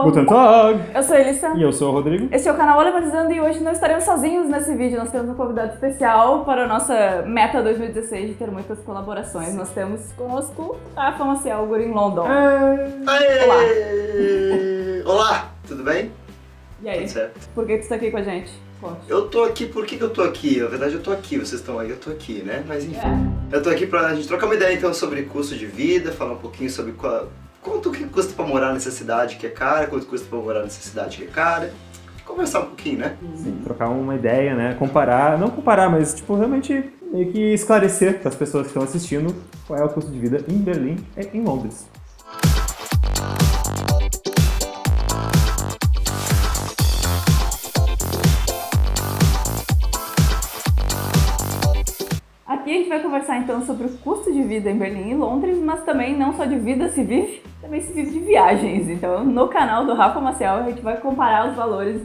Guten Tag! Eu sou a Elissa. E eu sou o Rodrigo. Este é o canal Alemanizando e hoje não estaremos sozinhos nesse vídeo. Nós temos um convidado especial para a nossa meta 2016 de ter muitas colaborações. Nós temos conosco a Rafa Maciel, guri em London. Olá! Olá, tudo bem? E aí? Tudo certo. Por que tu está aqui com a gente? Conte. Eu tô aqui, por que eu tô aqui? Na verdade eu tô aqui, vocês estão aí, eu tô aqui, né? Mas enfim. Eu tô aqui pra gente trocar uma ideia então sobre custo de vida, falar um pouquinho sobre quanto que custa pra morar nessa cidade que é cara, quanto custa pra morar nessa cidade que é cara. Conversar um pouquinho, né? Sim, trocar uma ideia, né? Comparar, não comparar, mas tipo, realmente meio que esclarecer para as pessoas que estão assistindo qual é o custo de vida em Berlim e em Londres. Aqui a gente vai conversar então sobre o custo de vida em Berlim e Londres, mas também não só de vida se vive, também se vive de viagens. Então no canal do Rafa Maciel a gente vai comparar os valores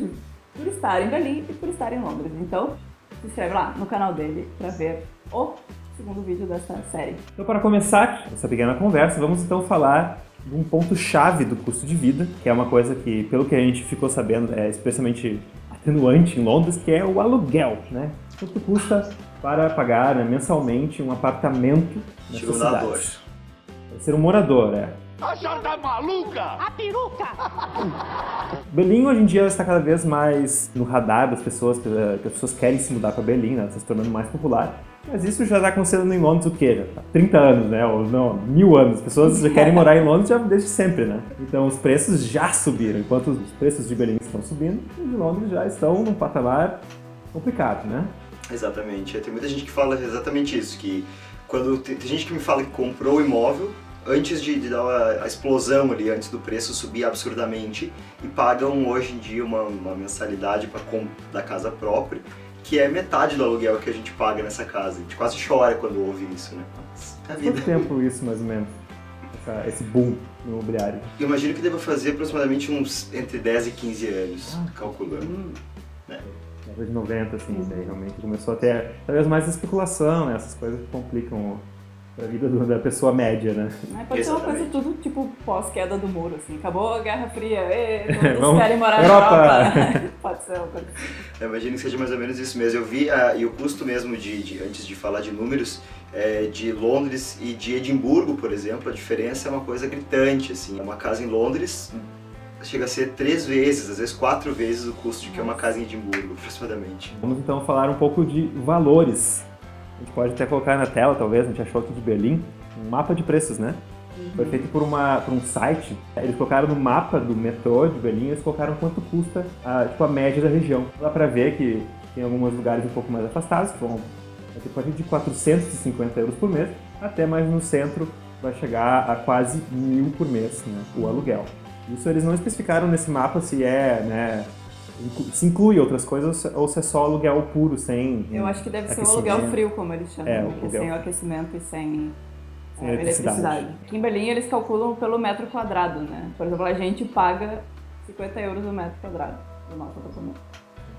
por estar em Berlim e por estar em Londres. Então se inscreve lá no canal dele para ver o segundo vídeo dessa série. Então, para começar essa pequena conversa, vamos então falar de um ponto-chave do custo de vida, que é uma coisa que, pelo que a gente ficou sabendo, é especialmente atenuante em Londres, que é o aluguel, né? Quanto custa para pagar, né, mensalmente um apartamento nessa cidade? Ser um morador, é. A jarda maluca! A peruca! Berlim hoje em dia está cada vez mais no radar das pessoas, que as pessoas querem se mudar para Berlim, né? Está se tornando mais popular. Mas isso já está acontecendo em Londres o quê? Já tá 30 anos, né? Ou não, 1000 anos. As pessoas já querem morar em Londres já desde sempre, né? Então os preços já subiram. Enquanto os preços de Berlim estão subindo, os de Londres já estão num patamar complicado, né? Exatamente. Tem muita gente que fala exatamente isso, que quando tem gente que me fala que comprou o imóvel antes de dar a explosão ali, antes do preço subir absurdamente, e pagam hoje em dia uma mensalidade da casa própria, que é metade do aluguel que a gente paga nessa casa. A gente quase chora quando ouve isso, né? Há quanto tempo isso, mais ou menos? Esse boom no imobiliário? Eu imagino que deva fazer aproximadamente uns entre 10 e 15 anos, calculando. Né? Década de 90, assim, daí realmente começou a ter talvez mais especulação, né? Essas coisas que complicam a vida da pessoa média, né? Pode ser uma coisa tudo tipo pós-queda do muro, assim. Acabou a Guerra Fria, todos Vamos querem morar na Europa. Pode ser uma coisa assim. Eu imagino que seja mais ou menos isso mesmo. Eu vi, e o custo mesmo, antes de falar de números, de Londres e de Edimburgo, por exemplo, a diferença é uma coisa gritante, assim. Uma casa em Londres chega a ser 3 vezes, às vezes 4 vezes o custo de que é uma casa em Edimburgo, aproximadamente. Vamos então falar um pouco de valores. A gente pode até colocar na tela, talvez, a gente achou aqui de Berlim, um mapa de preços, né? Foi feito por um site. Eles colocaram no mapa do metrô de Berlim, eles colocaram quanto custa a média da região. Dá pra ver que tem alguns lugares um pouco mais afastados, que vão ter a partir de 450 euros por mês, até mais no centro vai chegar a quase 1000 por mês, né, o aluguel. Isso eles não especificaram nesse mapa se né, se inclui outras coisas ou se é só aluguel puro, sem Eu acho que deve ser o aluguel frio, como eles chamam, que é sem o aquecimento e sem eletricidade. Aqui em Berlim eles calculam pelo metro quadrado, né? Por exemplo, a gente paga 50 euros o metro quadrado do nosso apartamento.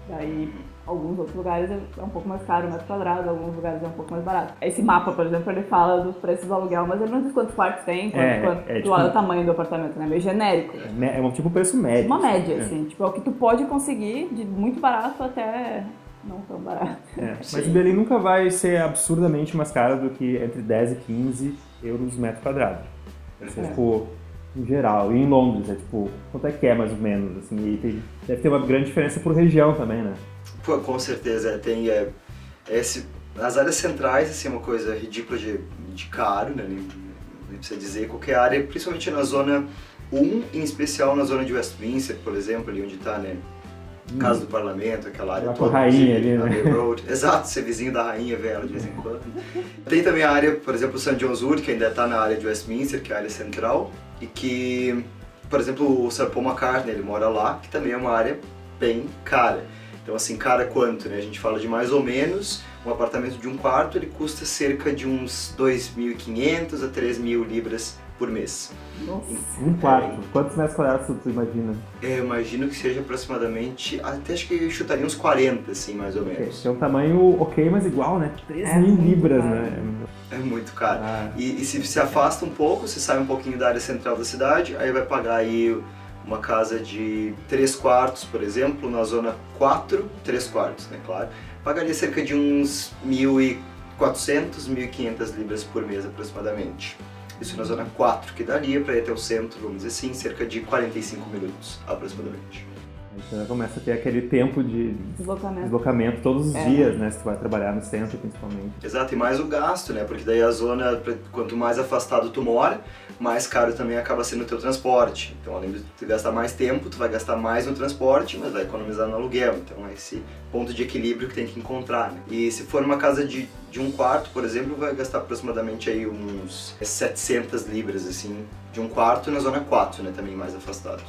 Daí, alguns outros lugares é um pouco mais caro o metro quadrado, alguns lugares é um pouco mais barato. Esse mapa, por exemplo, ele fala dos preços do aluguel, mas ele não diz quantos quartos tem, qual é o tamanho do apartamento, né? Meio genérico. É um tipo preço médio. Uma média, assim. Tipo, é o que tu pode conseguir de muito barato até não tão barato. Mas Berlim nunca vai ser absurdamente mais caro do que entre 10 e 15 euros metro quadrado. Isso é tipo, em geral. E em Londres, quanto é que é mais ou menos, assim, e deve ter uma grande diferença por região também, né? Pô, com certeza, tem as áreas centrais, assim, é uma coisa ridícula de caro, né? Nem precisa dizer, qualquer área, principalmente na zona 1, em especial na zona de Westminster, por exemplo, ali onde está, né? Casa do Parlamento, aquela área toda. A rainha ali, né? Road. Exato, ser vizinho da rainha, ver ela de vez em quando. Tem também a área, por exemplo, St. John's Wood, que ainda está na área de Westminster, que é a área central, e que, por exemplo, o Sir Paul McCartney, ele mora lá, que também é uma área bem cara. Então, assim, cara quanto, né? A gente fala de mais ou menos, um apartamento de um quarto, ele custa cerca de uns 2.500 a 3.000 libras por mês. Nossa. Um quarto. Quantos metros quadrados tu imagina? Eu imagino que seja aproximadamente, até acho que chutaria uns 40, assim, mais ou menos. É um tamanho ok, mas igual, né? 3.000 libras, né? É muito caro. E se afasta um pouco, se sai um pouquinho da área central da cidade, aí vai pagar aí uma casa de 3 quartos, por exemplo, na zona 4, 3 quartos, né, claro, pagaria cerca de uns 1.400, 1.500 libras por mês aproximadamente. Isso na zona 4, que daria para ir até o centro, vamos dizer assim, cerca de 45 minutos aproximadamente. Então começa a ter aquele tempo de deslocamento todos os dias, né? Se tu vai trabalhar no centro, principalmente. Exato, e mais o gasto, né? Porque daí a zona, quanto mais afastado tu mora, mais caro também acaba sendo o teu transporte. Então, além de tu gastar mais tempo, tu vai gastar mais no transporte, mas vai economizar no aluguel. Então, é esse ponto de equilíbrio que tem que encontrar, né? E se for uma casa de um quarto, por exemplo, vai gastar aproximadamente aí uns 700 libras, assim, de um quarto na zona 4, né? Também mais afastado.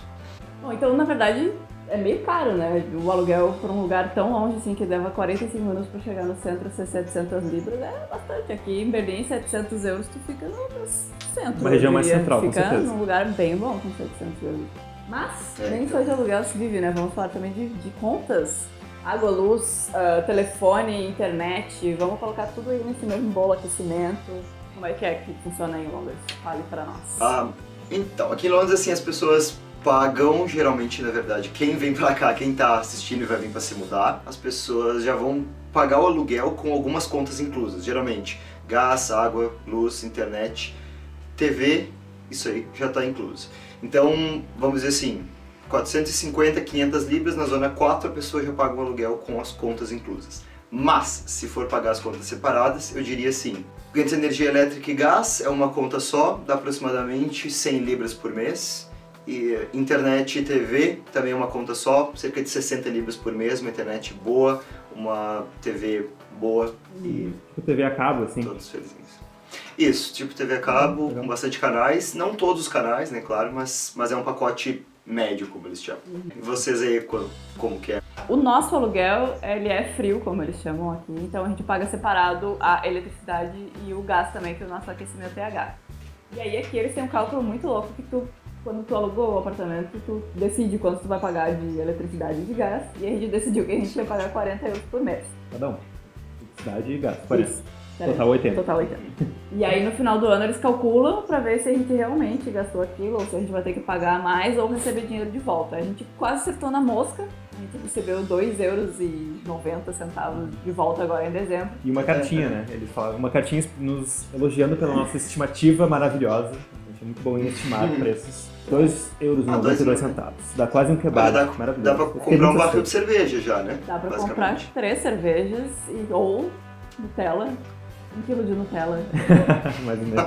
Bom, então, na verdade, é meio caro, né? O aluguel para um lugar tão longe, assim, que leva 45 minutos para chegar no centro, ser 700 libras, é bastante. Aqui em Berlim, 700 euros, tu fica no centro. Uma região mais central, com certeza. Fica num lugar bem bom com 700 euros. Mas, nem só de aluguel se vive, né? Vamos falar também de contas. Água, luz, telefone, internet, vamos colocar tudo aí nesse mesmo bolo, aquecimento. Como é que funciona aí em Londres? Fale para nós. Então, aqui em Londres, assim, as pessoas pagam, geralmente, na verdade, quem vem pra cá, quem tá assistindo e vai vir pra se mudar, as pessoas já vão pagar o aluguel com algumas contas inclusas, geralmente gás, água, luz, internet, TV, isso aí já tá incluso. Então, vamos dizer assim, 450, 500 libras, na zona 4 a pessoa já paga o aluguel com as contas inclusas. Mas, se for pagar as contas separadas, eu diria assim, antes energia elétrica e gás é uma conta só, dá aproximadamente 100 libras por mês. E internet e TV também é uma conta só, cerca de 60 libras por mês, uma internet boa, uma TV boa e... Tipo TV a cabo, assim? Todos felizinhos. Isso, tipo TV a cabo, com bastante canais, não todos os canais, né, claro, mas é um pacote médio, como eles chamam. E vocês aí, como que é? O nosso aluguel, ele é frio, como eles chamam aqui, então a gente paga separado a eletricidade e o gás também, que o nosso aquecimento é a gás. E aí aqui eles têm um cálculo muito louco que quando tu alugou o apartamento, tu decide quanto tu vai pagar de eletricidade e de gás, e a gente decidiu que a gente ia pagar 40 euros por mês. Cada um. Eletricidade e gás, 40. Isso. Total 80. Total 80. E aí no final do ano eles calculam pra ver se a gente realmente gastou aquilo, ou se a gente vai ter que pagar mais ou receber dinheiro de volta. A gente quase acertou na mosca, a gente recebeu 2,90 euros de volta agora em dezembro. E uma cartinha, né? Eles falaram, uma cartinha nos elogiando pela nossa estimativa maravilhosa. A gente é muito bom em estimar preços. 2,92 euros. Dá quase um kebab. Maravilhoso. Dá pra comprar um barril de cerveja já, né? Dá pra comprar 3 cervejas ou Nutella. 1 quilo de Nutella. Mais ou menos.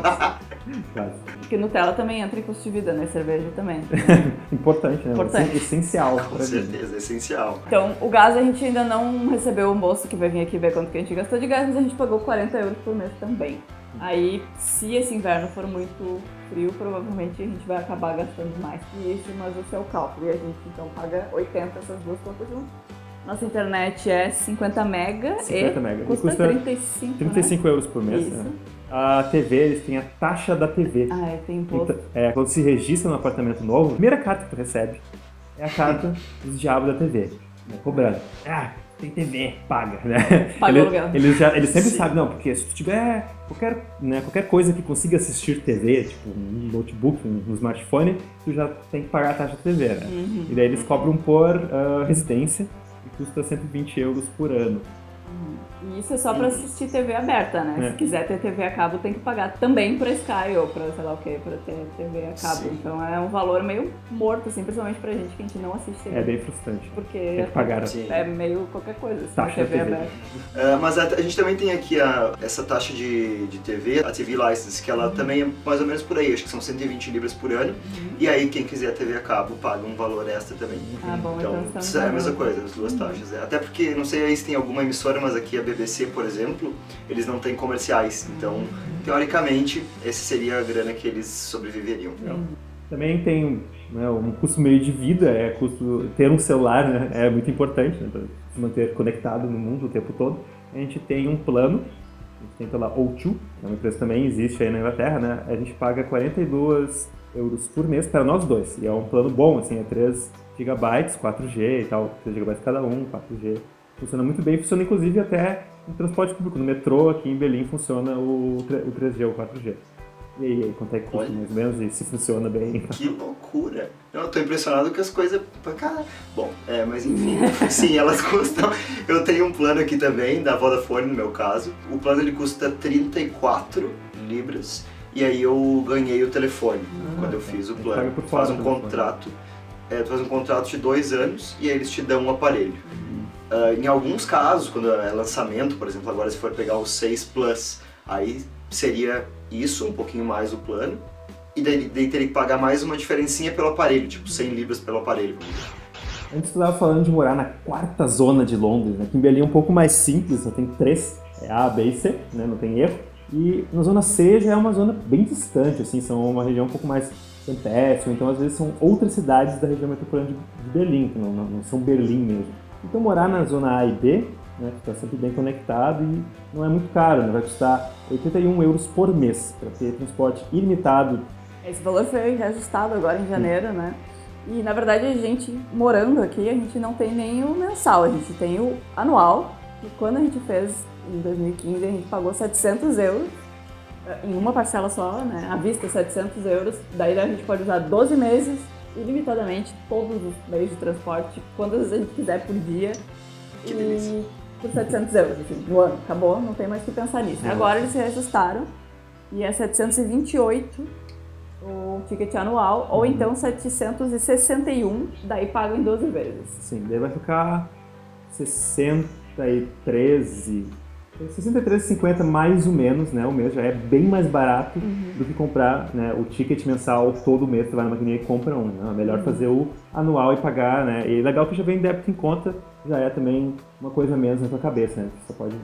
Quase. Porque Nutella também entra em custo de vida, né? Cerveja também. Importante, né? Importante. Essencial. Com certeza, essencial. Então, o gás a gente ainda não recebeu o moço que vai vir aqui ver quanto que a gente gastou de gás, mas a gente pagou 40 euros por mês também. Aí, se esse inverno for muito frio, provavelmente a gente vai acabar gastando mais que isso, mas esse é o cálculo. E a gente, então, paga 80 essas duas contas juntas. Nossa internet é 50 mega e custa 35 euros por mês. Isso. Né? A TV, eles têm a taxa da TV. Tem imposto. Então, quando se registra no apartamento novo, a primeira carta que tu recebe é a carta dos diabos da TV. Né? Cobrando. Tem TV, paga, né? Paga o aluguel. Eles sempre sabem, não, porque se tu tiver qualquer coisa que consiga assistir TV, tipo um notebook, um smartphone, tu já tem que pagar a taxa da TV, né? Uhum. E daí eles cobram por residência, custa 120 euros por ano. E isso é só pra assistir TV aberta, né? Se quiser ter TV a cabo, tem que pagar também pra Sky ou pra sei lá o que, pra ter TV a cabo. Sim. Então é um valor meio morto, assim, principalmente pra gente que a gente não assiste TV. É bem frustrante. Porque tem que pagar, é meio qualquer coisa, taxa TV aberta. Mas a gente também tem aqui essa taxa de TV, a TV License, que ela também é mais ou menos por aí, acho que são 120 libras por ano. E aí quem quiser TV a cabo paga um valor extra também. Bom, então é a mesma coisa, as duas taxas. Até porque, não sei aí se tem alguma emissora, mas aqui a BBC, por exemplo, eles não têm comerciais. Então, teoricamente, esse seria a grana que eles sobreviveriam. Também tem um custo meio de vida, ter um celular, né, é muito importante, né, para se manter conectado no mundo o tempo todo. A gente tem um plano, a gente tem pela O2, que é uma empresa que também existe aí na Inglaterra, né, a gente paga 42 euros por mês para nós dois. E é um plano bom, assim, é 3 GB, 4G e tal, 3 GB cada um, 4G. Funciona muito bem, funciona inclusive até no transporte público, no metrô aqui em Berlim funciona o 3G ou 4G. E aí, quanto é que custa mais ou menos e se funciona bem? Que loucura! Eu tô impressionado com as coisas... Bom, mas enfim, sim, elas custam... Eu tenho um plano aqui também, da Vodafone no meu caso. O plano ele custa 34 libras e aí eu ganhei o telefone quando eu fiz o plano. Tu faz um contrato, tu faz um contrato de 2 anos e aí eles te dão um aparelho. Em alguns casos, quando é lançamento, por exemplo, agora se for pegar o 6 Plus, aí seria isso, um pouquinho mais o plano, e daí teria que pagar mais uma diferencinha pelo aparelho, tipo 100 libras pelo aparelho. Antes tu estava falando de morar na 4ª zona de Londres, né? Aqui em Berlim é um pouco mais simples, só tem 3, A, B e C, né? Não tem erro. E na zona C já é uma zona bem distante, assim, são uma região um pouco mais campestre, então às vezes são outras cidades da região metropolitana de Berlim, que não são Berlim mesmo. Então morar na zona A e B, né, que está sempre bem conectado e não é muito caro, né? Vai custar 81 euros por mês para ter transporte ilimitado. Esse valor foi reajustado agora em janeiro, né? E na verdade a gente, morando aqui, a gente não tem nem o mensal, a gente tem o anual. E quando a gente fez em 2015, a gente pagou 700 euros em uma parcela só, né? À vista 700 euros, daí a gente pode usar 12 meses, ilimitadamente, todos os meios de transporte, quantas vezes a gente quiser por dia. Que delícia. Por 700 euros, assim, no ano. Acabou, não tem mais o que pensar nisso. Agora eles se reajustaram e é 728 o ticket anual, ou então 761, daí paga em 12 vezes. Sim, daí vai ficar 63,50 mais ou menos, né? O mês já é bem mais barato do que comprar, né, o ticket mensal todo mês, você vai na maquininha e compra um, né? É melhor fazer o anual e pagar, né? E legal que já vem débito em conta, já é também uma coisa a menos na sua cabeça, né? Você pode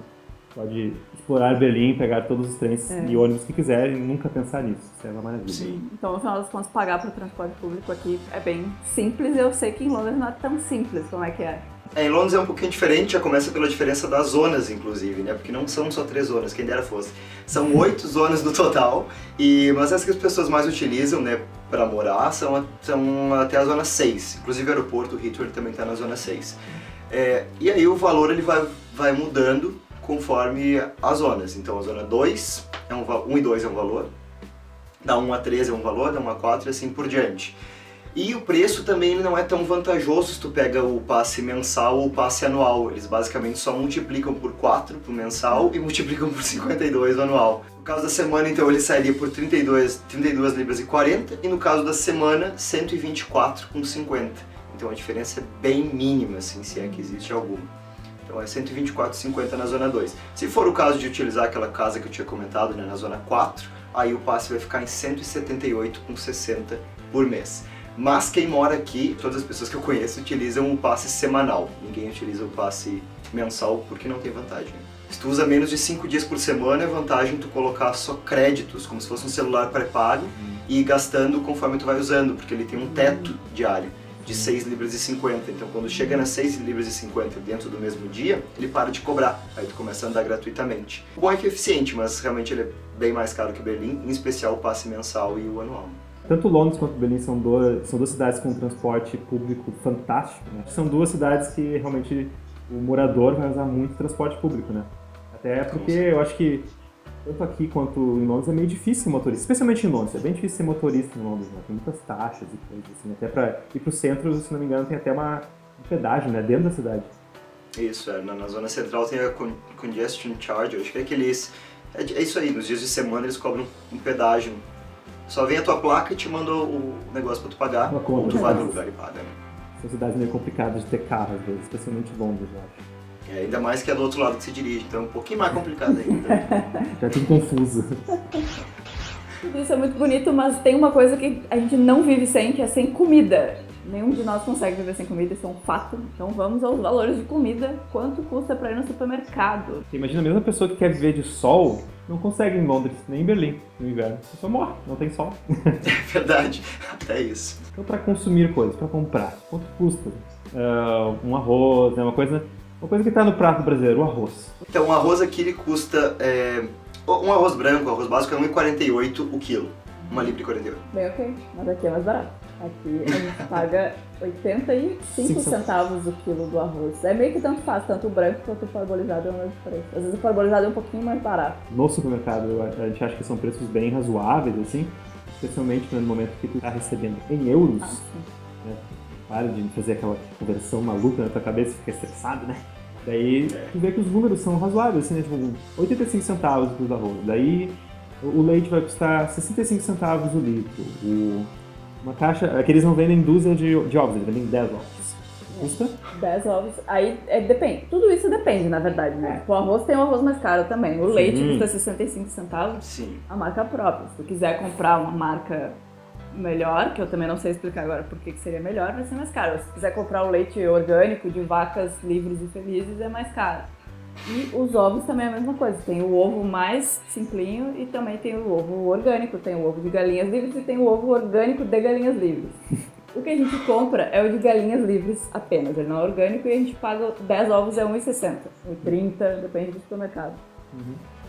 explorar Berlim, pegar todos os trens e ônibus que quiser e nunca pensar nisso. Isso é uma maravilha. Sim. Então, no final das contas, pagar para o transporte público aqui é bem simples. Eu sei que em Londres não é tão simples. Como é que é? Em Londres é um pouquinho diferente, já começa pela diferença das zonas, inclusive, né? Porque não são só 3 zonas, quem dera fosse. São 8 zonas no total, mas as que as pessoas mais utilizam, né, para morar são até a zona 6. Inclusive o aeroporto, o Heathrow, também está na zona 6. E aí o valor ele vai mudando conforme as zonas. Então a zona 2, 1 e 2 é um valor, da 1 a 3 é um valor, da 1 a 4 e assim por diante. E o preço também ele não é tão vantajoso se tu pega o passe mensal ou o passe anual. Eles basicamente só multiplicam por 4 pro mensal e multiplicam por 52 no anual. No caso da semana, então, ele sairia por 32 libras e 40 e no caso da semana, 124,50. Então a diferença é bem mínima, assim, se é que existe alguma. Então é 124,50 na zona 2. Se for o caso de utilizar aquela casa que eu tinha comentado, né, na zona 4, aí o passe vai ficar em 178,60 por mês. Mas quem mora aqui, todas as pessoas que eu conheço utilizam o passe semanal. Ninguém utiliza o passe mensal porque não tem vantagem. Se tu usa menos de 5 dias por semana, é vantagem tu colocar só créditos, como se fosse um celular pré-pago, e ir gastando conforme tu vai usando, porque ele tem um teto diário de 6 libras e 50. Então quando chega nas 6 libras e 50 dentro do mesmo dia, ele para de cobrar. Aí tu começa a andar gratuitamente. O bom é que é eficiente, mas realmente ele é bem mais caro que Berlim, em especial o passe mensal e o anual. Tanto Londres quanto Berlim são duas cidades com transporte público fantástico, né? São 2 cidades que realmente o morador vai usar muito transporte público, né? Até porque eu acho que tanto aqui quanto em Londres é meio difícil ser motorista, especialmente em Londres, é bem difícil ser motorista em Londres, né? Tem muitas taxas e coisas assim, até para ir pro centro, se não me engano, tem até um pedágio, né, dentro da cidade. Isso, na zona central tem a Congestion Charge, eu acho que é aqueles... É isso aí, nos dias de semana eles cobram um pedágio. Só vem a tua placa e te manda o negócio pra tu pagar, ou tu vai no lugar e paga, né? São cidades meio complicadas de ter carro, às vezes, especialmente Londres, eu acho. Ainda mais que é do outro lado que se dirige, então é um pouquinho mais complicado ainda. Já é tudo confuso. Tudo isso é muito bonito, mas tem uma coisa que a gente não vive sem, que é sem comida. Nenhum de nós consegue viver sem comida, isso é um fato. Então vamos aos valores de comida. Quanto custa para ir no supermercado? Imagina a mesma pessoa que quer viver de sol, não consegue em Londres, nem em Berlim, no inverno. A pessoa morre, não tem sol. É verdade, até isso. Então para consumir coisas, para comprar, quanto custa? Um arroz, né? Uma coisa que está no prato brasileiro, o arroz. Então o arroz aqui ele custa, um arroz branco, arroz básico é 1,48 o quilo. 1 libra e 48. Bem ok, mas aqui é mais barato. Aqui a gente paga 85 centavos o quilo do arroz. É meio que tanto faz, tanto o branco quanto o parbolizado é o mesmo preço. Às vezes o parbolizado é um pouquinho mais barato. No supermercado a gente acha que são preços bem razoáveis, assim, especialmente no momento que tu está recebendo em euros. Né? Para de fazer aquela conversão maluca na tua cabeça e fica estressado, né? Daí tu vê que os números são razoáveis, assim, né? Tipo, 85 centavos o quilo do arroz. Daí o leite vai custar 65 centavos o litro. Uma caixa, que eles não vendem dúzia de ovos, eles vendem 10 ovos. Custa? 10 ovos, aí depende. Tudo isso depende, na verdade, né? O arroz tem um arroz mais caro também. O leite custa 65 centavos, Sim. A marca própria. Se tu quiser comprar uma marca melhor, que eu também não sei explicar agora por que seria melhor, vai ser mais caro. Se quiser comprar o leite orgânico de vacas livres e felizes, é mais caro. E os ovos também é a mesma coisa. Tem o ovo mais simplinho e também tem o ovo orgânico. Tem o ovo de galinhas livres e tem o ovo orgânico de galinhas livres. O que a gente compra é o de galinhas livres apenas. Ele não é orgânico e a gente paga 10 ovos é R$1,60, R$1,30, depende do supermercado.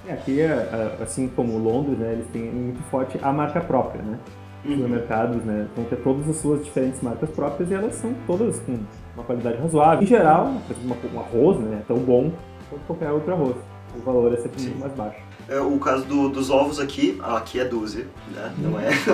Aqui, assim como Londres, né, eles têm muito forte a marca própria, né? Os supermercados, né, vão ter todas as suas diferentes marcas próprias e elas são todas com uma qualidade razoável. Em geral, um arroz, né, é tão bom quanto qualquer outro arroz. O valor é sempre muito mais baixo. O caso dos ovos aqui é dúzia, né?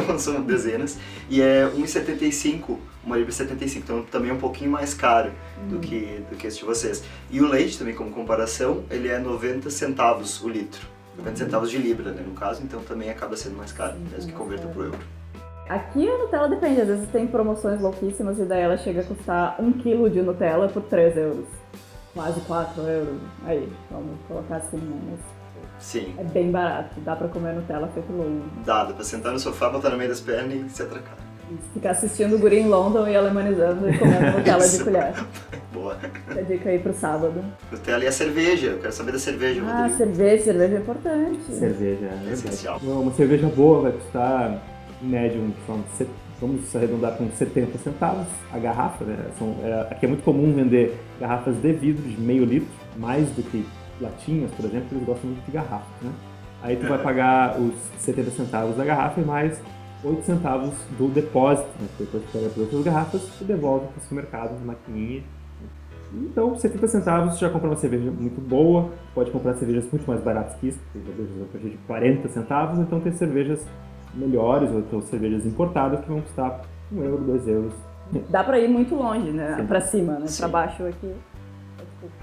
Não são dezenas. E é R$1,75, uma libra 75, então também é um pouquinho mais caro do que esse de vocês. E o leite também, como comparação, ele é 90 centavos o litro. 90 centavos de libra, né, no caso, então também acaba sendo mais caro, mesmo que converta pro euro. Aqui a Nutella depende, às vezes tem promoções louquíssimas e daí ela chega a custar 1 kg de Nutella por 3 euros. Quase 4 euros. Aí, vamos colocar assim, né? Mas sim. É bem barato, dá pra comer Nutella feito louco. Dá pra sentar no sofá, botar no meio das pernas e se atracar. Ficar assistindo o Guri em London e alemanizando e comendo Nutella de colher. Boa. Fica a dica aí pro sábado. Nutella e a cerveja, eu quero saber da cerveja, Rodrigo. Cerveja é importante. Cerveja é essencial. Uma cerveja boa vai custar, em média, vamos arredondar com 70 centavos a garrafa, né? Aqui é muito comum vender garrafas de vidro de meio litro, mais do que latinhas, por exemplo, eles gostam muito de garrafas, né? Aí tu vai pagar os 70 centavos da garrafa e mais 8 centavos do depósito, né? Depois tu pega as outras garrafas e devolve para o supermercado na maquininha. Então, 70 centavos você já compra uma cerveja muito boa, pode comprar cervejas muito mais baratas que isso, tem cervejas a partir de 40 centavos, então tem cervejas melhores ou cervejas importadas que vão custar 1 euro, 2 euros. Dá pra ir muito longe, né? Sim. Pra cima, né? Sim. Pra baixo aqui,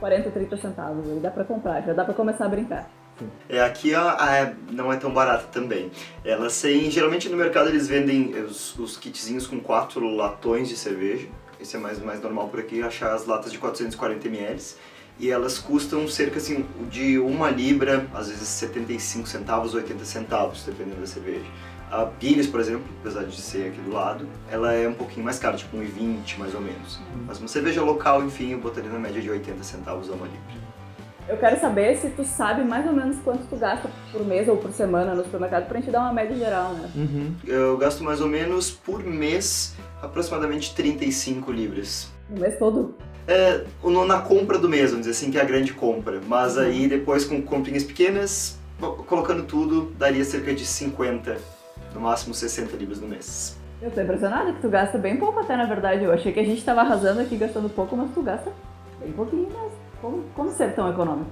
40, 30 centavos, aí dá pra comprar, já dá pra começar a brincar. Aqui não é tão barata também. Elas têm, geralmente no mercado eles vendem os kitzinhos com 4 latões de cerveja. Esse é mais normal por aqui, achar as latas de 440 ml. E elas custam cerca assim, de 1 libra, às vezes 75 centavos, 80 centavos, dependendo da cerveja. A Guinness, por exemplo, apesar de ser aqui do lado, ela é um pouquinho mais cara, tipo 1,20 mais ou menos. Mas uma cerveja local, enfim, eu botaria na média de 80 centavos a 1 libra. Eu quero saber se tu sabe mais ou menos quanto tu gasta por mês ou por semana no supermercado pra gente dar uma média geral, né? Eu gasto mais ou menos por mês aproximadamente 35 libras. No mês todo? Na compra do mês, vamos dizer assim, que é a grande compra. Mas aí depois com comprinhas pequenas, colocando tudo, daria cerca de 50, no máximo 60 libras no mês. Eu tô impressionada que tu gasta bem pouco até, na verdade. Eu achei que a gente tava arrasando aqui gastando pouco, mas tu gasta bem pouquinho mesmo. Como ser tão econômico?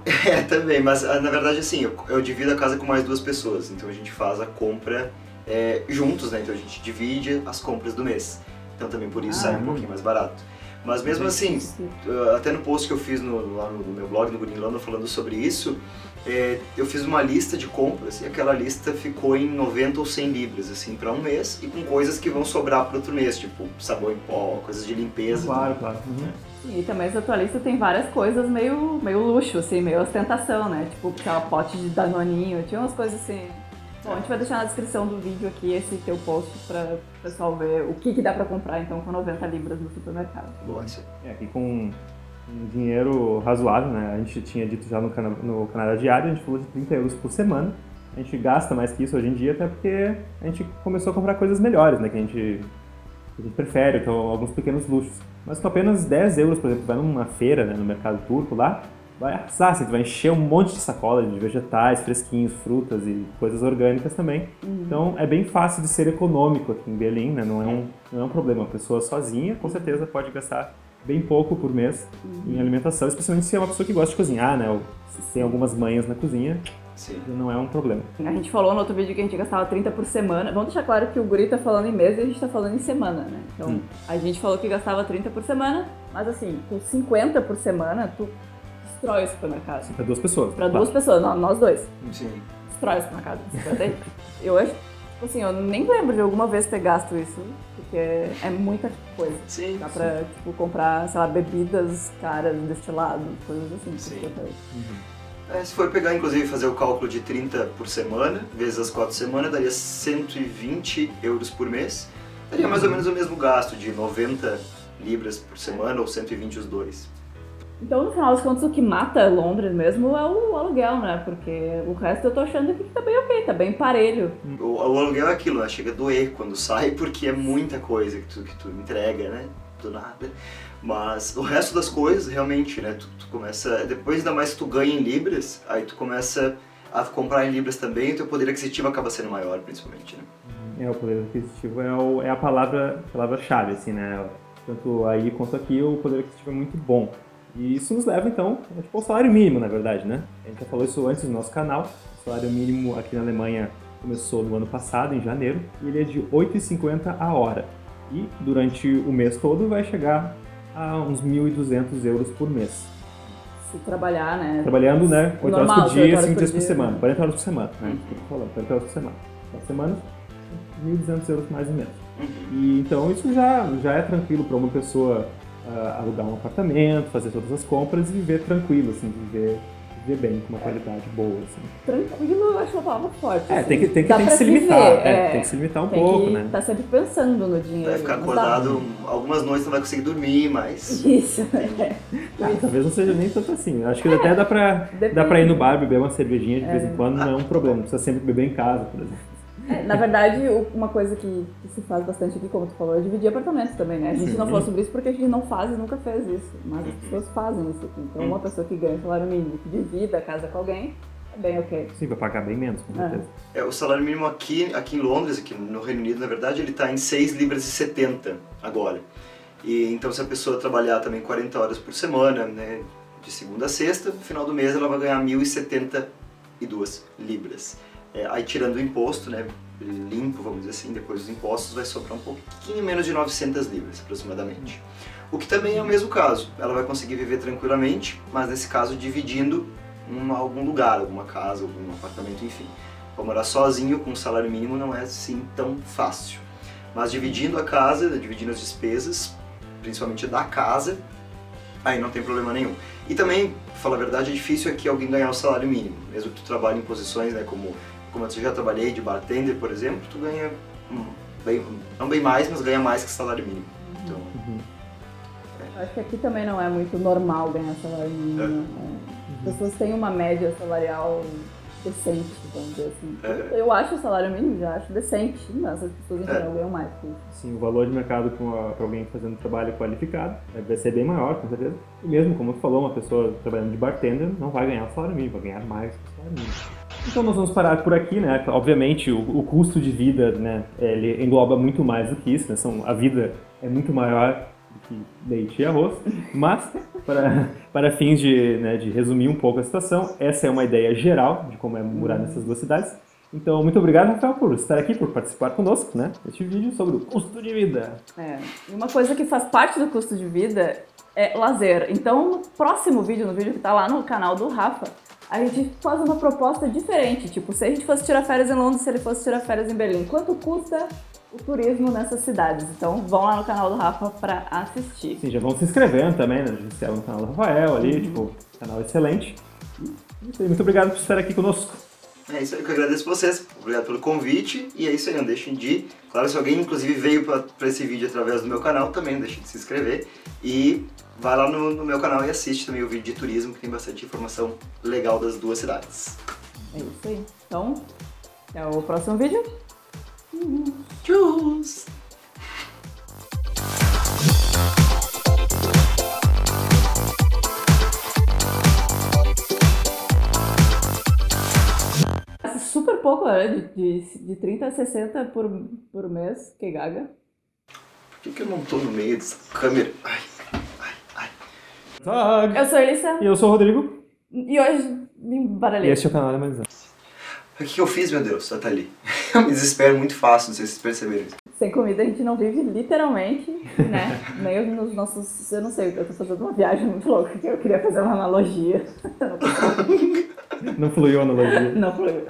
Também, mas na verdade assim, eu divido a casa com mais 2 pessoas, então a gente faz a compra juntos, né? Então a gente divide as compras do mês. Então também por isso sai um pouquinho mais barato. Mas mesmo assim, até no post que eu fiz lá no meu blog, no Guri em London, falando sobre isso, eu fiz uma lista de compras e aquela lista ficou em 90 ou 100 libras, assim, para um mês e com coisas que vão sobrar para outro mês, tipo sabão em pó, coisas de limpeza. Claro. Sim, e também essa tua lista tem várias coisas meio luxo, assim, meio ostentação, né? Tipo, aquela pote de danoninho, tinha umas coisas assim. Bom, a gente vai deixar na descrição do vídeo aqui esse teu post para o pessoal ver o que dá para comprar então com 90 libras no supermercado. Boa. Aqui com um dinheiro razoável, né? A gente tinha dito já no Canadá Diário, a gente falou de 30 euros por semana. A gente gasta mais que isso hoje em dia, até porque a gente começou a comprar coisas melhores, né? Que a gente prefere, então alguns pequenos luxos. Mas com apenas 10 euros, por exemplo, vai numa feira, né, no mercado turco lá, vai arrasar, assim, tu vai encher um monte de sacola de vegetais, fresquinhos, frutas e coisas orgânicas também. Então é bem fácil de ser econômico aqui em Belém, né? Não é um problema. A pessoa sozinha, com certeza, pode gastar bem pouco por mês em alimentação, especialmente se é uma pessoa que gosta de cozinhar, né? Ou se tem algumas manhas na cozinha. Sim. Não é um problema. A gente falou no outro vídeo que a gente gastava 30 por semana. Vamos deixar claro que o guri tá falando em mês e a gente tá falando em semana, né? Então, a gente falou que gastava 30 por semana, mas assim, com 50 por semana, tu destrói o supermercado. Sim, pra 2 pessoas. Pra 2 pessoas, nós 2. Sim. Destrói o supermercado. Eu acho, tipo assim, eu nem lembro de alguma vez ter gasto isso, porque é muita coisa. Sim. Dá pra, tipo, comprar, sei lá, bebidas caras, destilados, coisas assim. Sim. Se for pegar, inclusive, fazer o cálculo de 30 por semana, vezes as 4 semanas, daria 120 euros por mês. Daria mais ou menos o mesmo gasto de 90 libras por semana, ou 120 os dois. Então, no final das contas, o que mata Londres mesmo é o aluguel, né? Porque o resto eu tô achando que tá bem ok, tá bem parelho. O aluguel é aquilo, né? Chega a doer quando sai, porque é muita coisa que tu entrega, né? Do nada. Mas o resto das coisas, realmente, né? Tu começa... Depois, ainda mais que tu ganha em libras, aí tu começa a comprar em libras também, e o teu poder aquisitivo acaba sendo maior, principalmente, né? O poder aquisitivo é a palavra-chave, assim, né? Tanto aí quanto aqui, o poder aquisitivo é muito bom. E isso nos leva, então, ao salário mínimo, na verdade, né? A gente já falou isso antes no nosso canal. O salário mínimo aqui na Alemanha começou no ano passado, em janeiro, e ele é de 8,50 a hora. E durante o mês todo vai chegar a uns 1.200 euros por mês. Se trabalhar, né? Trabalhando, né? 8 horas por dia, 5 dias por semana. 40 horas por semana, né? Tô falando, 40 horas por semana. 4 semanas, 1.200 euros mais ou menos. E então isso já é tranquilo para uma pessoa alugar um apartamento, fazer todas as compras e viver tranquilo, assim, viver bem, com uma qualidade boa, assim. Tranquilo, eu acho uma palavra forte. Tem assim. que se limitar, tem que se limitar um pouco, né? Tá sempre pensando no dinheiro. Vai ficar acordado, algumas noites não vai conseguir dormir, mas... Isso, talvez não seja nem tanto assim. Acho que até dá pra ir no bar, beber uma cervejinha de vez em quando, não é um problema. Não precisa sempre beber em casa, por exemplo. Na verdade, uma coisa que se faz bastante aqui, como tu falou, é dividir apartamentos também, né? A gente não falou sobre isso porque a gente não faz e nunca fez isso, mas as pessoas fazem isso aqui. Então, uma pessoa que ganha salário mínimo, que divide a casa com alguém, é bem ok. Sim, vai pagar bem menos, com certeza. O salário mínimo aqui em Londres, aqui no Reino Unido, na verdade, ele está em 6 libras e 70 agora. E então, se a pessoa trabalhar também 40 horas por semana, né, de segunda a sexta, no final do mês ela vai ganhar 1.072 libras. Aí tirando o imposto, né, limpo, vamos dizer assim, depois dos impostos, vai sobrar um pouquinho menos de 900 libras, aproximadamente. O que também é o mesmo caso, ela vai conseguir viver tranquilamente, mas nesse caso dividindo algum lugar, alguma casa, algum apartamento, enfim. Para morar sozinho com um salário mínimo não é assim tão fácil. Mas dividindo a casa, dividindo as despesas, principalmente da casa, aí não tem problema nenhum. E também, pra falar a verdade, é difícil aqui alguém ganhar o salário mínimo, mesmo que tu trabalhe em posições, né, como eu já trabalhei de bartender, por exemplo, tu ganha não bem mais, mas ganha mais que salário mínimo. Então, acho que aqui também não é muito normal ganhar salário mínimo. As pessoas têm uma média salarial decente, vamos dizer assim. Eu acho o salário mínimo, já acho decente, mas as pessoas em geral ganham mais que isso. Sim, o valor de mercado para alguém fazendo trabalho qualificado vai ser bem maior, com certeza. E mesmo, como tu falou, uma pessoa trabalhando de bartender não vai ganhar o salário mínimo, vai ganhar mais que o salário mínimo. Então nós vamos parar por aqui, né? Obviamente o custo de vida, né, ele engloba muito mais do que isso, né? A vida é muito maior do que leite e arroz, mas para fins de resumir um pouco a situação, essa é uma ideia geral de como é morar nessas duas cidades. Então, muito obrigado, Rafael, por estar aqui, por participar conosco, né, neste vídeo sobre o custo de vida. E uma coisa que faz parte do custo de vida é lazer. Então, no próximo vídeo, no vídeo que está lá no canal do Rafa, a gente faz uma proposta diferente. Tipo, se a gente fosse tirar férias em Londres, se ele fosse tirar férias em Berlim, quanto custa o turismo nessas cidades? Então, vão lá no canal do Rafa para assistir. Sim, já vão se inscrevendo também, né? Se inscreve no canal do Rafael ali, tipo, canal excelente. E muito obrigado por estar aqui conosco. É isso aí, que eu agradeço vocês, obrigado pelo convite, e é isso aí, não deixem de ir. Claro, se alguém inclusive veio para esse vídeo através do meu canal, também não deixem de se inscrever. E vai lá no meu canal e assiste também o vídeo de turismo, que tem bastante informação legal das duas cidades. É isso aí. Então, até o próximo vídeo. Tchau! pouco, olha, de 30 a 60 por mês, que gaga. Por que eu não tô no meio dessa câmera? Ai. Eu sou a Elissa. E eu sou o Rodrigo. E hoje me embaralhei. E este é o canal da Maisão. O que eu fiz, meu Deus? Tá ali. Eu me desespero muito fácil, não sei se vocês perceberam isso. Sem comida a gente não vive literalmente, né? Nem nos nossos... Eu não sei, eu tô fazendo uma viagem muito louca, que eu queria fazer uma analogia. Não fluiu a analogia. Não fluiu.